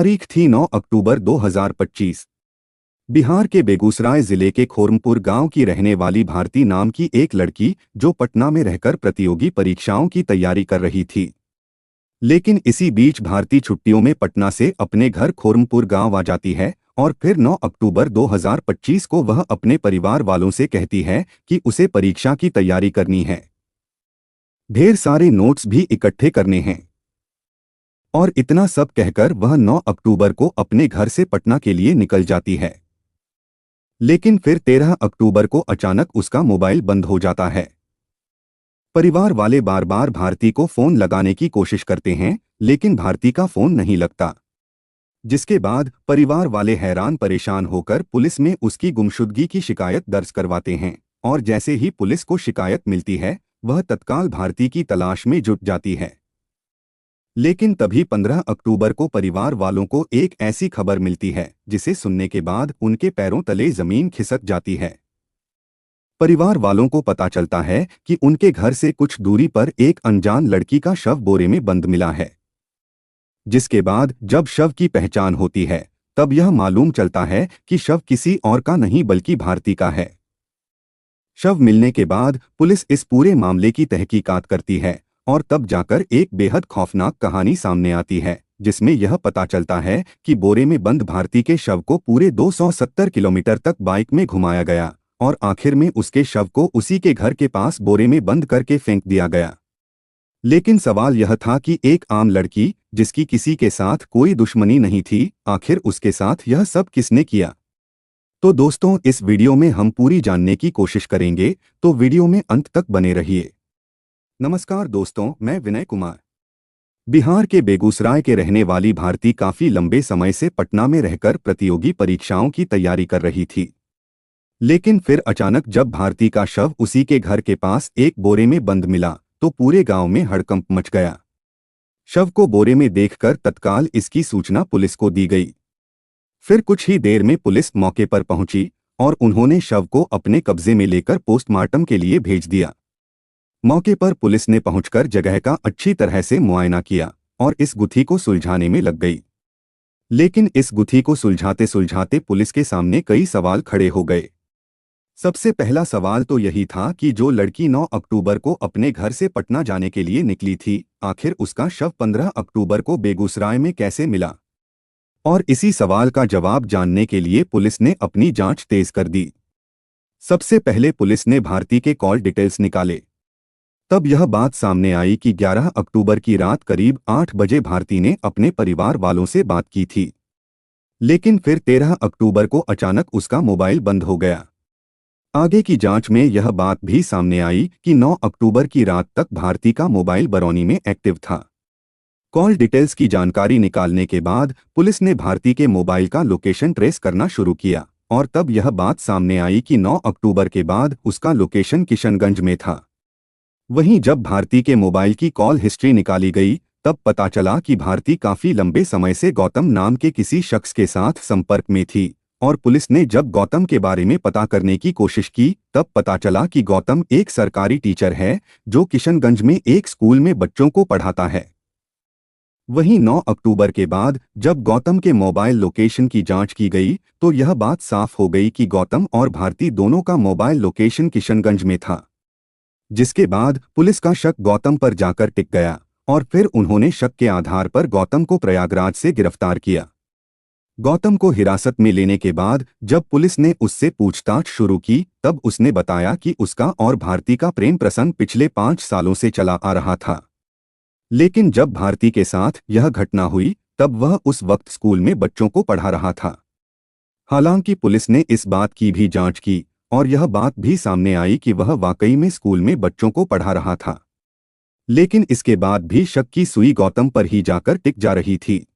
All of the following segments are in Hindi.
तारीख थी 9 अक्टूबर 2025। बिहार के बेगूसराय जिले के खोरमपुर गांव की रहने वाली भारती नाम की एक लड़की जो पटना में रहकर प्रतियोगी परीक्षाओं की तैयारी कर रही थी। लेकिन इसी बीच भारती छुट्टियों में पटना से अपने घर खोरमपुर गांव आ जाती है और फिर 9 अक्टूबर 2025 को वह अपने परिवार वालों से कहती है कि उसे परीक्षा की तैयारी करनी है, ढेर सारे नोट्स भी इकट्ठे करने हैं। और इतना सब कहकर वह 9 अक्टूबर को अपने घर से पटना के लिए निकल जाती है। लेकिन फिर 13 अक्टूबर को अचानक उसका मोबाइल बंद हो जाता है। परिवार वाले बार बार भारती को फोन लगाने की कोशिश करते हैं, लेकिन भारती का फोन नहीं लगता। जिसके बाद परिवार वाले हैरान परेशान होकर पुलिस में उसकी गुमशुदगी की शिकायत दर्ज करवाते हैं। और जैसे ही पुलिस को शिकायत मिलती है, वह तत्काल भारती की तलाश में जुट जाती है। लेकिन तभी 15 अक्टूबर को परिवार वालों को एक ऐसी खबर मिलती है जिसे सुनने के बाद उनके पैरों तले जमीन खिसक जाती है। परिवार वालों को पता चलता है कि उनके घर से कुछ दूरी पर एक अनजान लड़की का शव बोरे में बंद मिला है। जिसके बाद जब शव की पहचान होती है, तब यह मालूम चलता है कि शव किसी और का नहीं बल्कि भारती का है। शव मिलने के बाद पुलिस इस पूरे मामले की तहकीकात करती है और तब जाकर एक बेहद खौफनाक कहानी सामने आती है, जिसमें यह पता चलता है कि बोरे में बंद भारती के शव को पूरे 270 किलोमीटर तक बाइक में घुमाया गया और आखिर में उसके शव को उसी के घर के पास बोरे में बंद करके फेंक दिया गया। लेकिन सवाल यह था कि एक आम लड़की जिसकी किसी के साथ कोई दुश्मनी नहीं थी, आखिर उसके साथ यह सब किसने किया? तो दोस्तों, इस वीडियो में हम पूरी जानने की कोशिश करेंगे, तो वीडियो में अंत तक बने रहिए। नमस्कार दोस्तों, मैं विनय कुमार। बिहार के बेगूसराय के रहने वाली भारती काफी लंबे समय से पटना में रहकर प्रतियोगी परीक्षाओं की तैयारी कर रही थी। लेकिन फिर अचानक जब भारती का शव उसी के घर के पास एक बोरे में बंद मिला, तो पूरे गांव में हड़कंप मच गया। शव को बोरे में देखकर तत्काल इसकी सूचना पुलिस को दी गई। फिर कुछ ही देर में पुलिस मौके पर पहुंची और उन्होंने शव को अपने कब्जे में लेकर पोस्टमार्टम के लिए भेज दिया। मौके पर पुलिस ने पहुंचकर जगह का अच्छी तरह से मुआयना किया और इस गुत्थी को सुलझाने में लग गई। लेकिन इस गुत्थी को सुलझाते सुलझाते पुलिस के सामने कई सवाल खड़े हो गए। सबसे पहला सवाल तो यही था कि जो लड़की 9 अक्टूबर को अपने घर से पटना जाने के लिए निकली थी, आखिर उसका शव 15 अक्टूबर को बेगूसराय में कैसे मिला? और इसी सवाल का जवाब जानने के लिए पुलिस ने अपनी जांच तेज कर दी। सबसे पहले पुलिस ने भारती के कॉल डिटेल्स निकाले। तब यह बात सामने आई कि 11 अक्टूबर की रात करीब 8 बजे भारती ने अपने परिवार वालों से बात की थी। लेकिन फिर 13 अक्टूबर को अचानक उसका मोबाइल बंद हो गया। आगे की जांच में यह बात भी सामने आई कि 9 अक्टूबर की रात तक भारती का मोबाइल बरौनी में एक्टिव था। कॉल डिटेल्स की जानकारी निकालने के बाद पुलिस ने भारती के मोबाइल का लोकेशन ट्रेस करना शुरू किया और तब यह बात सामने आई कि 9 अक्टूबर के बाद उसका लोकेशन किशनगंज में था। वहीं जब भारती के मोबाइल की कॉल हिस्ट्री निकाली गई, तब पता चला कि भारती काफी लंबे समय से गौतम नाम के किसी शख्स के साथ संपर्क में थी। और पुलिस ने जब गौतम के बारे में पता करने की कोशिश की, तब पता चला कि गौतम एक सरकारी टीचर है जो किशनगंज में एक स्कूल में बच्चों को पढ़ाता है। वहीं 9 अक्टूबर के बाद जब गौतम के मोबाइल लोकेशन की जांच की गई, तो यह बात साफ हो गई कि गौतम और भारती दोनों का मोबाइल लोकेशन किशनगंज में था। जिसके बाद पुलिस का शक गौतम पर जाकर टिक गया और फिर उन्होंने शक के आधार पर गौतम को प्रयागराज से गिरफ्तार किया। गौतम को हिरासत में लेने के बाद जब पुलिस ने उससे पूछताछ शुरू की, तब उसने बताया कि उसका और भारती का प्रेम प्रसंग पिछले 5 सालों से चला आ रहा था। लेकिन जब भारती के साथ यह घटना हुई, तब वह उस वक्त स्कूल में बच्चों को पढ़ा रहा था। हालांकि पुलिस ने इस बात की भी जांच की और यह बात भी सामने आई कि वह वाकई में स्कूल में बच्चों को पढ़ा रहा था। लेकिन इसके बाद भी शक की सुई गौतम पर ही जाकर टिक जा रही थी।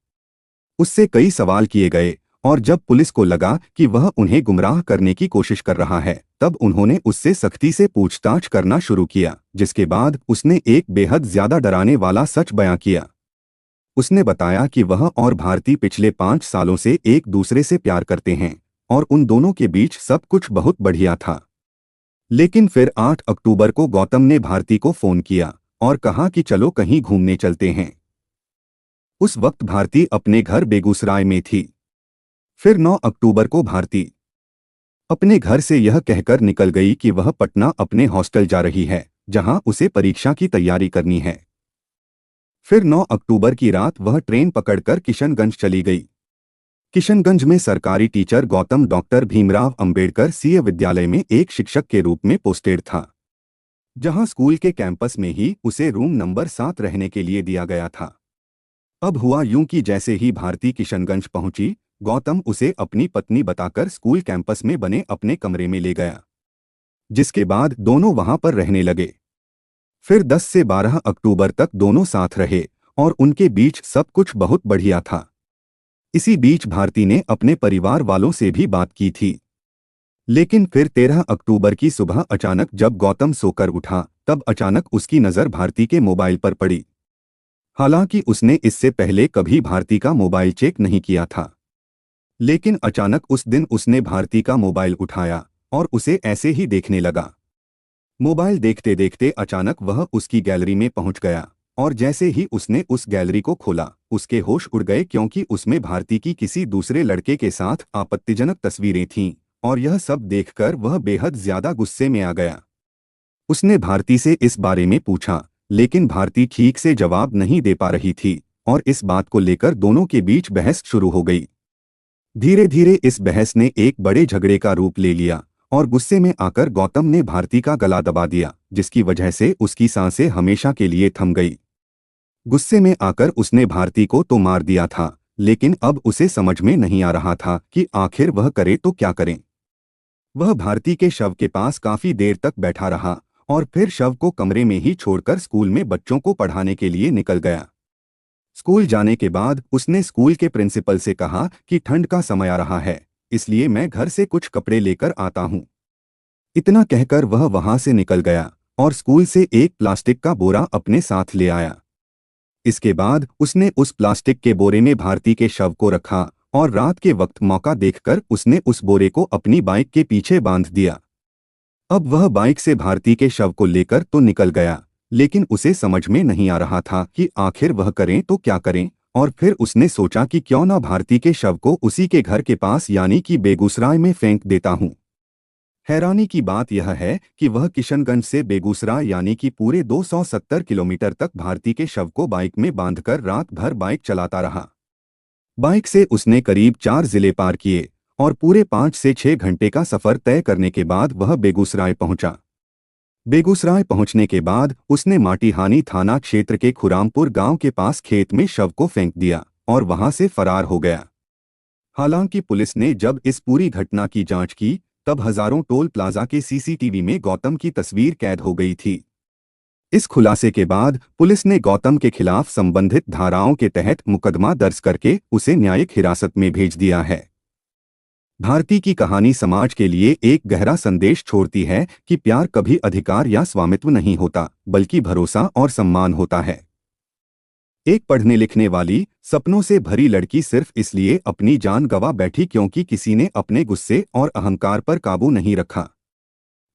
उससे कई सवाल किए गए और जब पुलिस को लगा कि वह उन्हें गुमराह करने की कोशिश कर रहा है, तब उन्होंने उससे सख्ती से पूछताछ करना शुरू किया। जिसके बाद उसने एक बेहद ज्यादा डराने वाला सच बयां किया। उसने बताया कि वह और भारती पिछले 5 सालों से एक दूसरे से प्यार करते हैं और उन दोनों के बीच सब कुछ बहुत बढ़िया था। लेकिन फिर 8 अक्टूबर को गौतम ने भारती को फोन किया और कहा कि चलो कहीं घूमने चलते हैं। उस वक्त भारती अपने घर बेगूसराय में थी। फिर 9 अक्टूबर को भारती अपने घर से यह कहकर निकल गई कि वह पटना अपने हॉस्टल जा रही है, जहां उसे परीक्षा की तैयारी करनी है। फिर 9 अक्टूबर की रात वह ट्रेन पकड़कर किशनगंज चली गई। किशनगंज में सरकारी teacher Gautam doctor Bhimrao Ambedkar CA विद्यालय में एक शिक्षक के रूप में पोस्टेड था, जहां स्कूल के कैंपस में ही उसे रूम नंबर 7 रहने के लिए दिया गया था। अब हुआ यूं कि जैसे ही भारती किशनगंज पहुंची, गौतम उसे अपनी पत्नी बताकर स्कूल कैंपस में बने अपने कमरे में ले गया, जिसके बाद दोनों वहां पर रहने लगे। फिर 10 से 12 अक्टूबर तक दोनों साथ रहे और उनके बीच सब कुछ बहुत बढ़िया था। इसी बीच भारती ने अपने परिवार वालों से भी बात की थी। लेकिन फिर 13 अक्टूबर की सुबह अचानक जब गौतम सोकर उठा, तब अचानक उसकी नज़र भारती के मोबाइल पर पड़ी। हालांकि उसने इससे पहले कभी भारती का मोबाइल चेक नहीं किया था, लेकिन अचानक उस दिन उसने भारती का मोबाइल उठाया और उसे ऐसे ही देखने लगा। मोबाइल देखते देखते अचानक वह उसकी गैलरी में पहुंच गया और जैसे ही उसने उस गैलरी को खोला, उसके होश उड़ गए, क्योंकि उसमें भारती की किसी दूसरे लड़के के साथ आपत्तिजनक तस्वीरें थीं और यह सब देखकर वह बेहद ज्यादा गुस्से में आ गया। उसने भारती से इस बारे में पूछा, लेकिन भारती ठीक से जवाब नहीं दे पा रही थी और इस बात को लेकर दोनों के बीच बहस शुरू हो गई। धीरे धीरे इस बहस ने एक बड़े झगड़े का रूप ले लिया और गुस्से में आकर गौतम ने भारती का गला दबा दिया, जिसकी वजह से उसकी सांसें हमेशा के लिए थम गई। गुस्से में आकर उसने भारती को तो मार दिया था, लेकिन अब उसे समझ में नहीं आ रहा था कि आखिर वह करे तो क्या करे। वह भारती के शव के पास काफी देर तक बैठा रहा और फिर शव को कमरे में ही छोड़कर स्कूल में बच्चों को पढ़ाने के लिए निकल गया। स्कूल जाने के बाद उसने स्कूल के प्रिंसिपल से कहा कि ठंड का समय आ रहा है, इसलिए मैं घर से कुछ कपड़े लेकर आता हूं। इतना कहकर वह वहां से निकल गया और स्कूल से एक प्लास्टिक का बोरा अपने साथ ले आया। इसके बाद उसने उस प्लास्टिक के बोरे में भारती के शव को रखा और रात के वक्त मौका देखकर उसने उस बोरे को अपनी बाइक के पीछे बांध दिया। अब वह बाइक से भारती के शव को लेकर तो निकल गया, लेकिन उसे समझ में नहीं आ रहा था कि आखिर वह करें तो क्या करें, और फिर उसने सोचा कि क्यों ना भारती के शव को उसी के घर के पास यानी कि बेगूसराय में फेंक देता हूं। हैरानी की बात यह है कि वह किशनगंज से बेगूसराय यानी कि पूरे 270 किलोमीटर तक भारती के शव को बाइक में बांधकर रात भर बाइक चलाता रहा। बाइक से उसने करीब 4 जिले पार किए और पूरे 5 से 6 घंटे का सफर तय करने के बाद वह बेगूसराय पहुंचा। बेगूसराय पहुंचने के बाद उसने माटीहानी थाना क्षेत्र के खुरामपुर गांव के पास खेत में शव को फेंक दिया और वहां से फरार हो गया। हालांकि पुलिस ने जब इस पूरी घटना की जांच की, तब हजारों टोल प्लाजा के सीसीटीवी में गौतम की तस्वीर कैद हो गई थी। इस खुलासे के बाद पुलिस ने गौतम के खिलाफ संबंधित धाराओं के तहत मुकदमा दर्ज करके उसे न्यायिक हिरासत में भेज दिया है। भारती की कहानी समाज के लिए एक गहरा संदेश छोड़ती है कि प्यार कभी अधिकार या स्वामित्व नहीं होता, बल्कि भरोसा और सम्मान होता है। एक पढ़ने लिखने वाली, सपनों से भरी लड़की सिर्फ इसलिए अपनी जान गंवा बैठी क्योंकि किसी ने अपने गुस्से और अहंकार पर काबू नहीं रखा।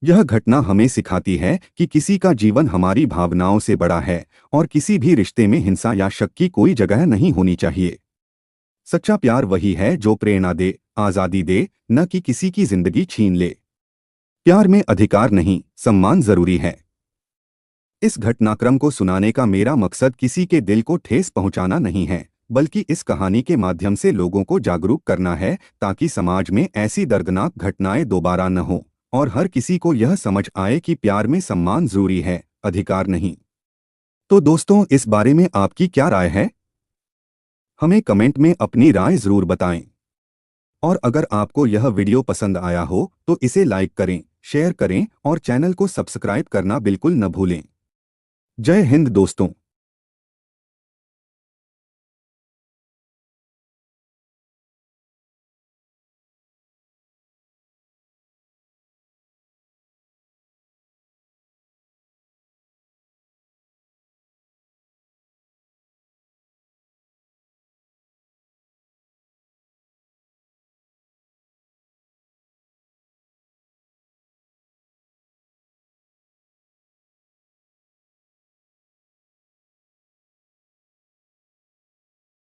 यह घटना हमें सिखाती है कि किसी का जीवन हमारी भावनाओं से बड़ा है और किसी भी रिश्ते में हिंसा या शक की कोई जगह नहीं होनी चाहिए। सच्चा प्यार वही है जो प्रेरणा दे, आज़ादी दे, न कि किसी की जिंदगी छीन ले। प्यार में अधिकार नहीं, सम्मान जरूरी है। इस घटनाक्रम को सुनाने का मेरा मकसद किसी के दिल को ठेस पहुंचाना नहीं है, बल्कि इस कहानी के माध्यम से लोगों को जागरूक करना है, ताकि समाज में ऐसी दर्दनाक घटनाएं दोबारा न हो और हर किसी को यह समझ आए कि प्यार में सम्मान जरूरी है, अधिकार नहीं। तो दोस्तों, इस बारे में आपकी क्या राय है? हमें कमेंट में अपनी राय जरूर बताएं। और अगर आपको यह वीडियो पसंद आया हो तो इसे लाइक करें, शेयर करें और चैनल को सब्सक्राइब करना बिल्कुल न भूलें। जय हिंद दोस्तों।